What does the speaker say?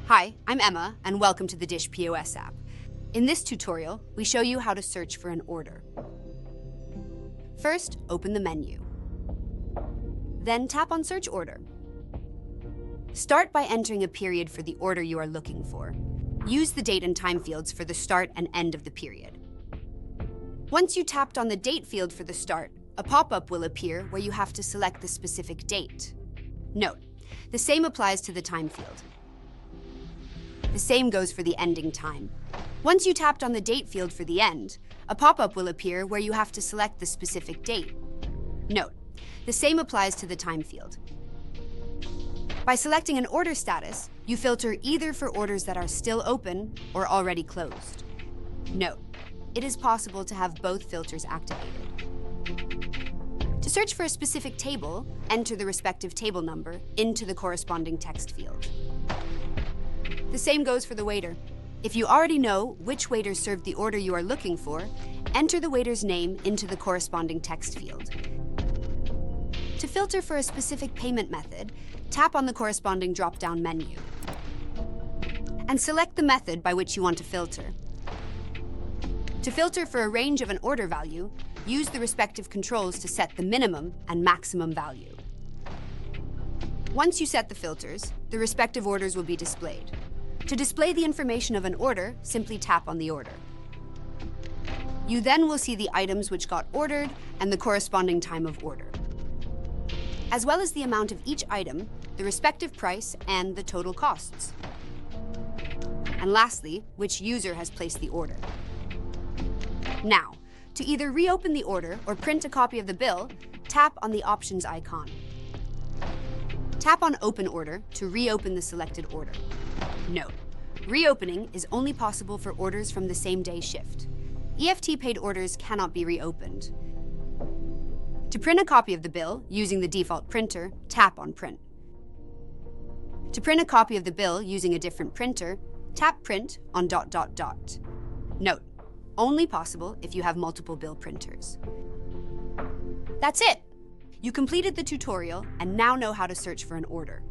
Hi, I'm Emma, and welcome to the Dish POS app. In this tutorial, we show you how to search for an order. First, open the menu. Then tap on Search Order. Start by entering a period for the order you are looking for. Use the date and time fields for the start and end of the period. Once you tapped on the date field for the start, a pop-up will appear where you have to select the specific date. Note, the same applies to the time field. The same goes for the ending time. Once you tapped on the date field for the end, a pop-up will appear where you have to select the specific date. Note, the same applies to the time field. By selecting an order status, you filter either for orders that are still open or already closed. Note, it is possible to have both filters activated. To search for a specific table, enter the respective table number into the corresponding text field. The same goes for the waiter. If you already know which waiter served the order you are looking for, enter the waiter's name into the corresponding text field. To filter for a specific payment method, tap on the corresponding drop-down menu and select the method by which you want to filter. To filter for a range of an order value, use the respective controls to set the minimum and maximum value. Once you set the filters, the respective orders will be displayed. To display the information of an order, simply tap on the order. You then will see the items which got ordered and the corresponding time of order, as well as the amount of each item, the respective price, and the total costs. And lastly, which user has placed the order. Now, to either reopen the order or print a copy of the bill, tap on the options icon. Tap on Open Order to reopen the selected order. Note, reopening is only possible for orders from the same day shift. EFT-paid orders cannot be reopened. To print a copy of the bill using the default printer, tap on Print. To print a copy of the bill using a different printer, tap Print on ... Note, only possible if you have multiple bill printers. That's it! You completed the tutorial and now know how to search for an order.